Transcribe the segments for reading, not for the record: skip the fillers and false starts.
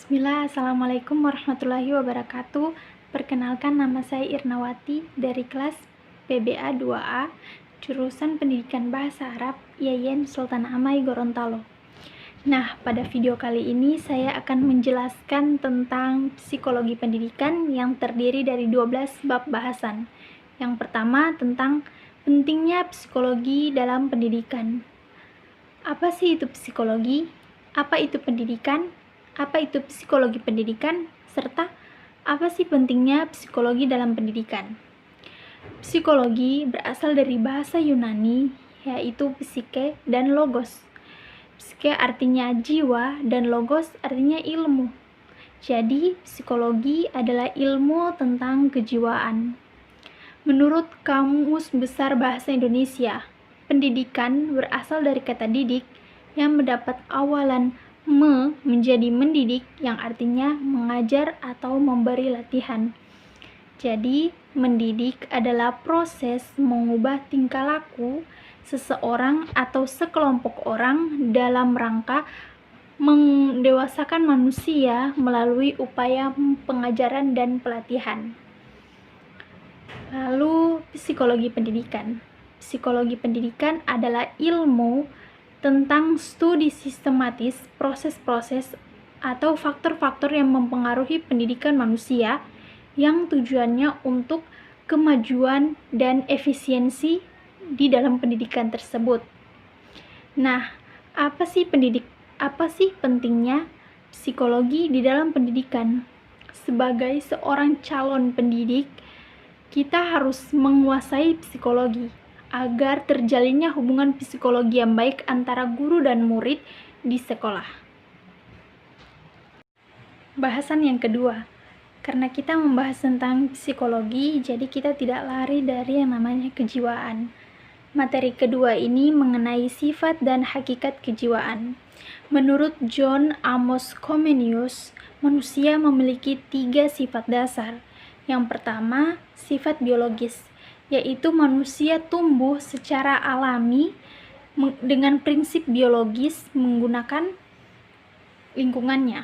Bismillah, Assalamualaikum warahmatullahi wabarakatuh. Perkenalkan, nama saya Irnawati dari kelas PBA 2A, jurusan Pendidikan Bahasa Arab, IAIN Sultan Amai Gorontalo. Nah, pada video kali ini saya akan menjelaskan tentang psikologi pendidikan yang terdiri dari 12 bab bahasan. Yang pertama, tentang pentingnya psikologi dalam pendidikan. Apa sih itu psikologi? Apa itu pendidikan? Apa itu psikologi pendidikan, serta apa sih pentingnya psikologi dalam pendidikan. Psikologi berasal dari bahasa Yunani, yaitu psike dan logos. Psike artinya jiwa dan logos artinya ilmu. Jadi, psikologi adalah ilmu tentang kejiwaan. Menurut Kamus Besar Bahasa Indonesia, pendidikan berasal dari kata didik yang mendapat awalan menjadi mendidik, yang artinya mengajar atau memberi latihan. Jadi, mendidik adalah proses mengubah tingkah laku seseorang atau sekelompok orang dalam rangka mendewasakan manusia melalui upaya pengajaran dan pelatihan. Lalu, psikologi pendidikan. Psikologi pendidikan adalah ilmu tentang studi sistematis proses-proses atau faktor-faktor yang mempengaruhi pendidikan manusia yang tujuannya untuk kemajuan dan efisiensi di dalam pendidikan tersebut. Nah, apa sih pentingnya psikologi di dalam pendidikan? Sebagai seorang calon pendidik, kita harus menguasai psikologi agar terjalinnya hubungan psikologi yang baik antara guru dan murid di sekolah. Bahasan yang kedua, karena kita membahas tentang psikologi, jadi kita tidak lari dari yang namanya kejiwaan. Materi kedua ini mengenai sifat dan hakikat kejiwaan. Menurut John Amos Comenius, manusia memiliki 3 sifat dasar. Yang pertama, sifat biologis, yaitu manusia tumbuh secara alami dengan prinsip biologis menggunakan lingkungannya.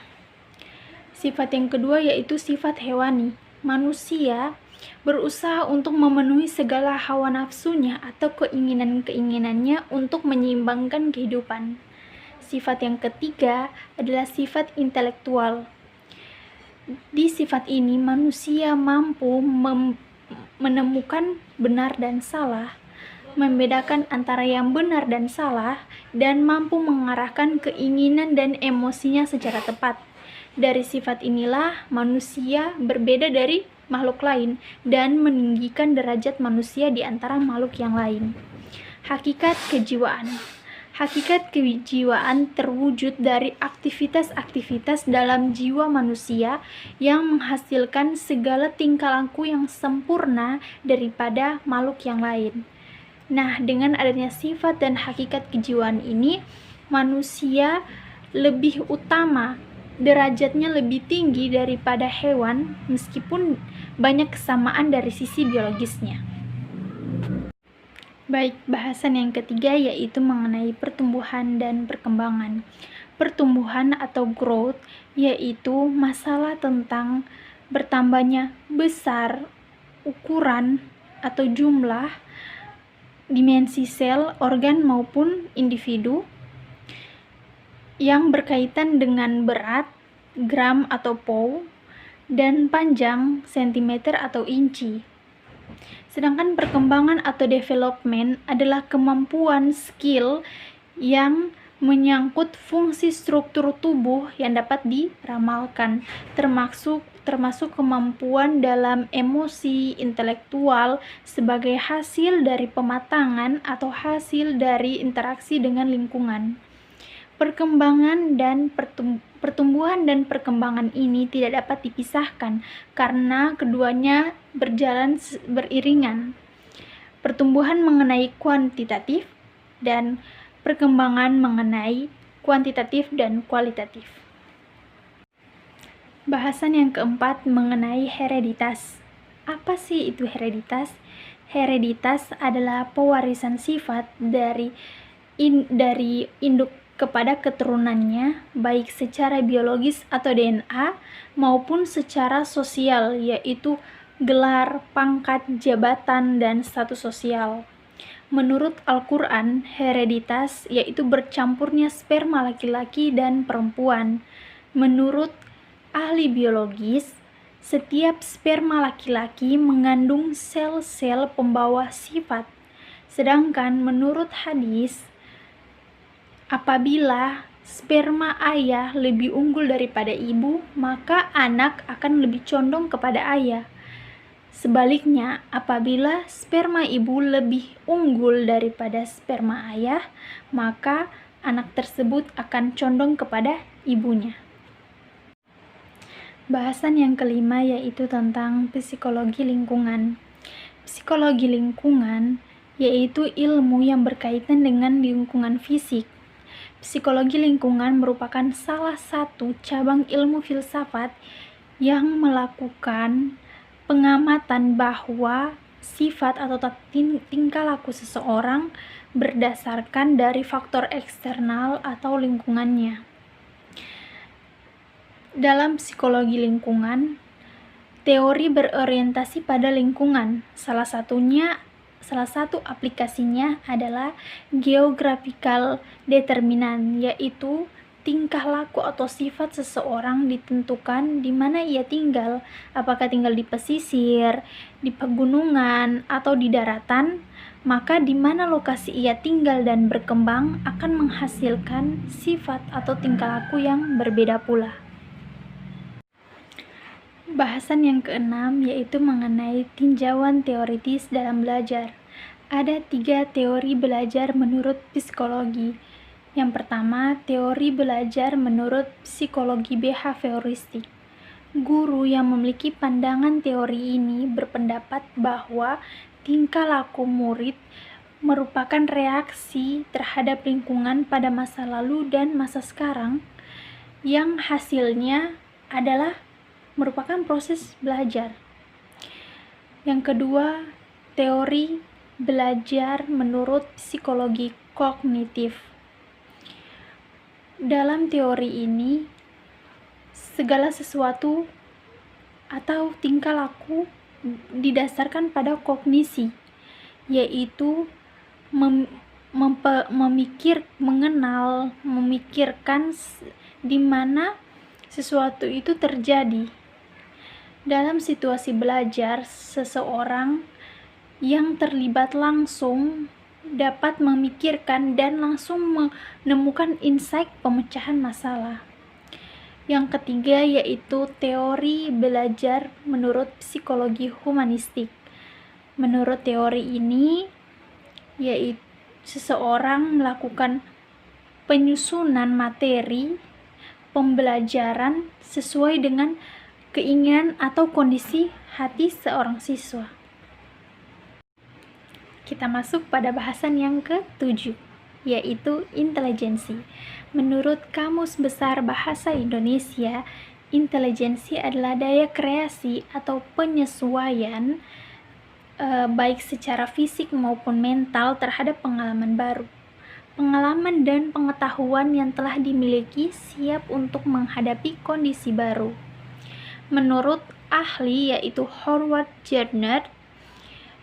Sifat yang kedua yaitu sifat hewani. Manusia berusaha untuk memenuhi segala hawa nafsunya atau keinginan-keinginannya untuk menyeimbangkan kehidupan. Sifat yang ketiga adalah sifat intelektual. Di sifat ini manusia mampu menemukan benar dan salah, membedakan antara yang benar dan salah, dan mampu mengarahkan keinginan dan emosinya secara tepat. Dari sifat inilah manusia berbeda dari makhluk lain dan meninggikan derajat manusia di antara makhluk yang lain. Hakikat kejiwaan. Hakikat kejiwaan terwujud dari aktivitas-aktivitas dalam jiwa manusia yang menghasilkan segala tingkah laku yang sempurna daripada makhluk yang lain. Nah, dengan adanya sifat dan hakikat kejiwaan ini, manusia lebih utama, derajatnya lebih tinggi daripada hewan, meskipun banyak kesamaan dari sisi biologisnya. Baik, bahasan yang ketiga yaitu mengenai pertumbuhan dan perkembangan. Pertumbuhan atau growth yaitu masalah tentang bertambahnya besar, ukuran atau jumlah, dimensi sel, organ maupun individu yang berkaitan dengan berat, gram atau pound, dan panjang, sentimeter atau inci. Sedangkan perkembangan atau development adalah kemampuan skill yang menyangkut fungsi struktur tubuh yang dapat diramalkan, termasuk kemampuan dalam emosi intelektual sebagai hasil dari pematangan atau hasil dari interaksi dengan lingkungan. Pertumbuhan dan perkembangan ini tidak dapat dipisahkan karena keduanya berjalan beriringan. Pertumbuhan mengenai kuantitatif dan perkembangan mengenai kuantitatif dan kualitatif. Bahasan yang keempat mengenai hereditas. Apa sih itu hereditas? Hereditas adalah pewarisan sifat dari induk kepada keturunannya, baik secara biologis atau DNA, maupun secara sosial, yaitu gelar, pangkat, jabatan, dan status sosial. Menurut Al-Quran, hereditas yaitu bercampurnya sperma laki-laki dan perempuan. Menurut ahli biologis, setiap sperma laki-laki mengandung sel-sel pembawa sifat. Sedangkan menurut hadis, apabila sperma ayah lebih unggul daripada ibu, maka anak akan lebih condong kepada ayah. Sebaliknya, apabila sperma ibu lebih unggul daripada sperma ayah, maka anak tersebut akan condong kepada ibunya. Bahasan yang kelima yaitu tentang psikologi lingkungan. Psikologi lingkungan yaitu ilmu yang berkaitan dengan lingkungan fisik. Psikologi lingkungan merupakan salah satu cabang ilmu filsafat yang melakukan pengamatan bahwa sifat atau tingkah laku seseorang berdasarkan dari faktor eksternal atau lingkungannya. Dalam psikologi lingkungan, teori berorientasi pada lingkungan. Salah satu aplikasinya adalah geographical determinant, yaitu tingkah laku atau sifat seseorang ditentukan di mana ia tinggal, apakah tinggal di pesisir, di pegunungan, atau di daratan, maka di mana lokasi ia tinggal dan berkembang akan menghasilkan sifat atau tingkah laku yang berbeda pula. Bahasan yang keenam yaitu mengenai tinjauan teoritis dalam belajar. Ada 3 teori belajar menurut psikologi. Yang pertama, teori belajar menurut psikologi behavioristik. Guru yang memiliki pandangan teori ini berpendapat bahwa tingkah laku murid merupakan reaksi terhadap lingkungan pada masa lalu dan masa sekarang, yang hasilnya adalah merupakan proses belajar. Yang kedua, teori belajar menurut psikologi kognitif. Dalam teori ini, segala sesuatu atau tingkah laku didasarkan pada kognisi, yaitu memikirkan di mana sesuatu itu terjadi. Dalam situasi belajar, seseorang yang terlibat langsung dapat memikirkan dan langsung menemukan insight pemecahan masalah. Yang ketiga yaitu teori belajar menurut psikologi humanistik. Menurut teori ini, yaitu seseorang melakukan penyusunan materi pembelajaran sesuai dengan keinginan atau kondisi hati seorang siswa. Kita masuk pada bahasan yang ke-7, yaitu intelijensi. Menurut Kamus Besar Bahasa Indonesia, intelijensi adalah daya kreasi atau penyesuaian baik secara fisik maupun mental terhadap pengalaman baru. Pengalaman dan pengetahuan yang telah dimiliki siap untuk menghadapi kondisi baru. Menurut ahli yaitu Howard Gardner,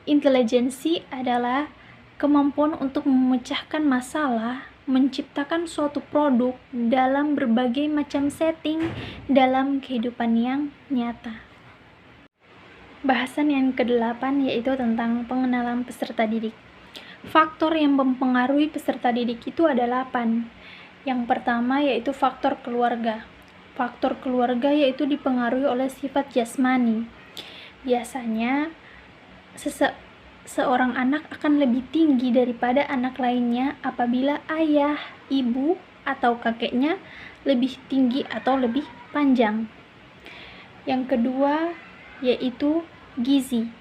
intelijensi adalah kemampuan untuk memecahkan masalah, menciptakan suatu produk dalam berbagai macam setting dalam kehidupan yang nyata. Bahasan yang ke-8 yaitu tentang pengenalan peserta didik. Faktor yang mempengaruhi peserta didik itu ada 8. Yang pertama yaitu faktor keluarga. Faktor keluarga yaitu dipengaruhi oleh sifat jasmani. Biasanya seorang anak akan lebih tinggi daripada anak lainnya apabila ayah, ibu, atau kakeknya lebih tinggi atau lebih panjang. Yang kedua yaitu gizi.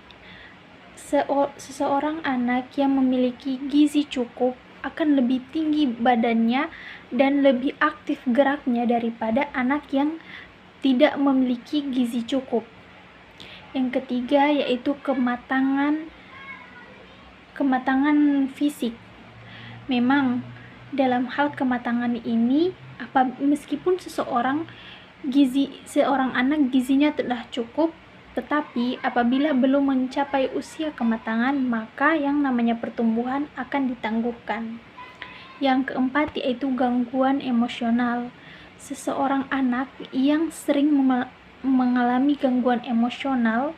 Seseorang anak yang memiliki gizi cukup akan lebih tinggi badannya dan lebih aktif geraknya daripada anak yang tidak memiliki gizi cukup. Yang ketiga yaitu kematangan fisik. Memang Dalam hal kematangan ini, meskipun seorang anak gizinya telah cukup, tetapi apabila belum mencapai usia kematangan, maka yang namanya pertumbuhan akan ditangguhkan. Yang keempat yaitu gangguan emosional. Seseorang anak yang sering mengalami gangguan emosional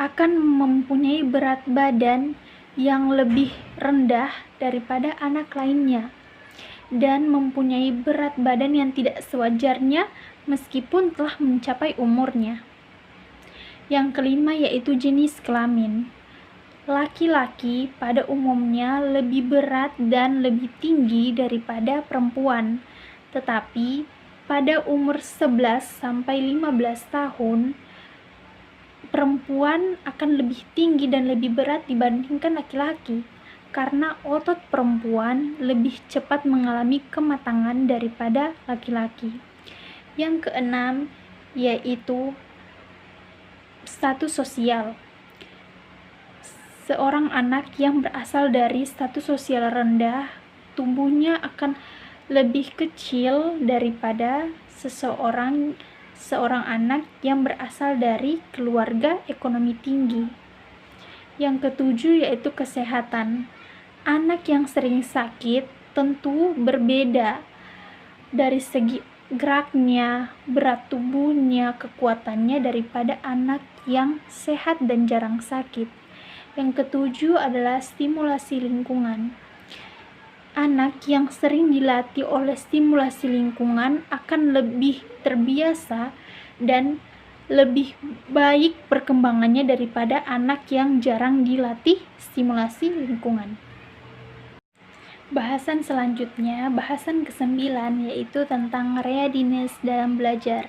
akan mempunyai berat badan yang lebih rendah daripada anak lainnya dan mempunyai berat badan yang tidak sewajarnya meskipun telah mencapai umurnya. Yang kelima yaitu jenis kelamin. Laki-laki pada umumnya lebih berat dan lebih tinggi daripada perempuan, tetapi pada umur 11 sampai 15 tahun, perempuan akan lebih tinggi dan lebih berat dibandingkan laki-laki, karena otot perempuan lebih cepat mengalami kematangan daripada laki-laki. Yang keenam yaitu status sosial. Seorang anak yang berasal dari status sosial rendah, tubuhnya akan lebih kecil daripada seorang anak yang berasal dari keluarga ekonomi tinggi. Yang ketujuh yaitu kesehatan. Anak yang sering sakit tentu berbeda dari segi geraknya, berat tubuhnya, kekuatannya daripada anak yang sehat dan jarang sakit. Yang ketujuh adalah stimulasi lingkungan. Anak yang sering dilatih oleh stimulasi lingkungan akan lebih terbiasa dan lebih baik perkembangannya daripada anak yang jarang dilatih stimulasi lingkungan. Bahasan selanjutnya, bahasan ke-9 yaitu tentang readiness dalam belajar.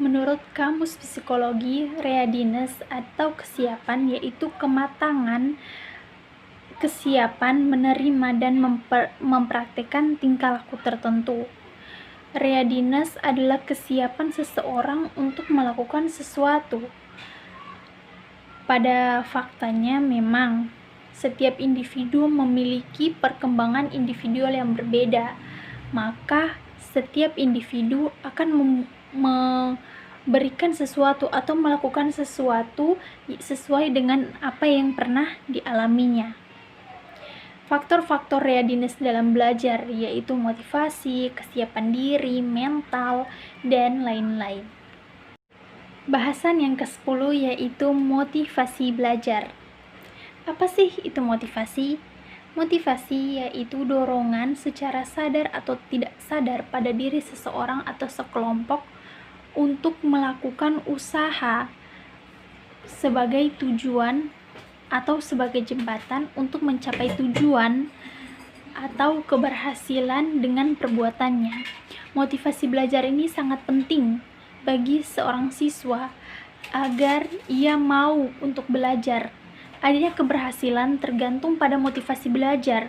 Menurut Kamus Psikologi, readiness atau kesiapan yaitu kesiapan menerima dan mempraktikkan tingkah laku tertentu. Readiness adalah kesiapan seseorang untuk melakukan sesuatu. Pada faktanya memang setiap individu memiliki perkembangan individual yang berbeda, maka setiap individu akan memberikan sesuatu atau melakukan sesuatu sesuai dengan apa yang pernah dialaminya. Faktor-faktor readiness dalam belajar yaitu motivasi, kesiapan diri, mental, dan lain-lain. Bahasan yang ke-10 yaitu motivasi belajar. Apa sih itu motivasi? Motivasi yaitu dorongan secara sadar atau tidak sadar pada diri seseorang atau sekelompok untuk melakukan usaha sebagai tujuan atau sebagai jembatan untuk mencapai tujuan atau keberhasilan dengan perbuatannya. Motivasi belajar ini sangat penting bagi seorang siswa agar ia mau untuk belajar. Adanya keberhasilan tergantung pada motivasi belajar.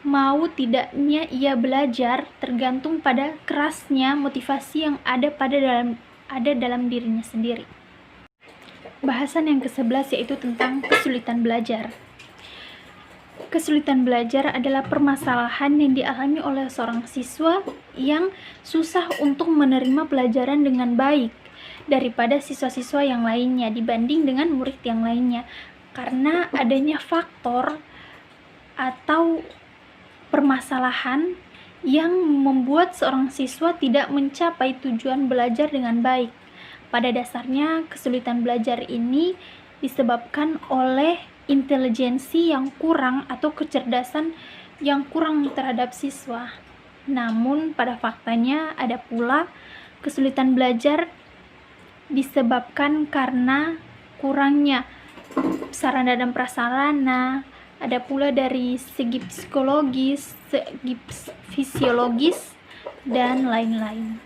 Mau tidaknya ia belajar tergantung pada kerasnya motivasi yang ada dalam dirinya sendiri. Bahasan yang ke-11 yaitu tentang kesulitan belajar. Kesulitan belajar adalah permasalahan yang dialami oleh seorang siswa yang susah untuk menerima pelajaran dengan baik daripada siswa-siswa yang lainnya dibanding dengan murid yang lainnya, karena adanya faktor atau permasalahan yang membuat seorang siswa tidak mencapai tujuan belajar dengan baik. Pada dasarnya, kesulitan belajar ini disebabkan oleh intelijensi yang kurang atau kecerdasan yang kurang terhadap siswa. Namun, pada faktanya ada pula kesulitan belajar disebabkan karena kurangnya sarana dan prasarana, ada pula dari segi psikologis, segi fisiologis, dan lain-lain.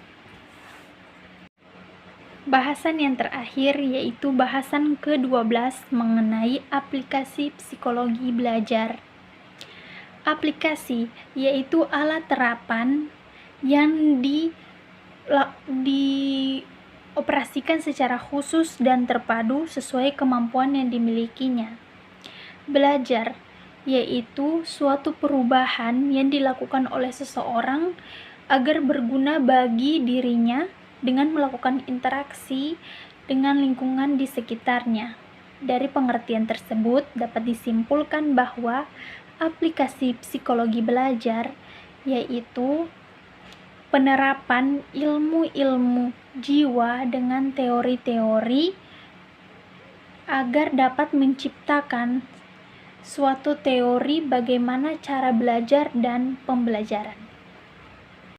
Bahasan yang terakhir yaitu bahasan ke-12 mengenai aplikasi psikologi belajar. Aplikasi yaitu alat terapan yang dioperasikan secara khusus dan terpadu sesuai kemampuan yang dimilikinya. Belajar yaitu suatu perubahan yang dilakukan oleh seseorang agar berguna bagi dirinya dengan melakukan interaksi dengan lingkungan di sekitarnya. Dari pengertian tersebut dapat disimpulkan bahwa aplikasi psikologi belajar yaitu penerapan ilmu-ilmu jiwa dengan teori-teori agar dapat menciptakan suatu teori bagaimana cara belajar dan pembelajaran.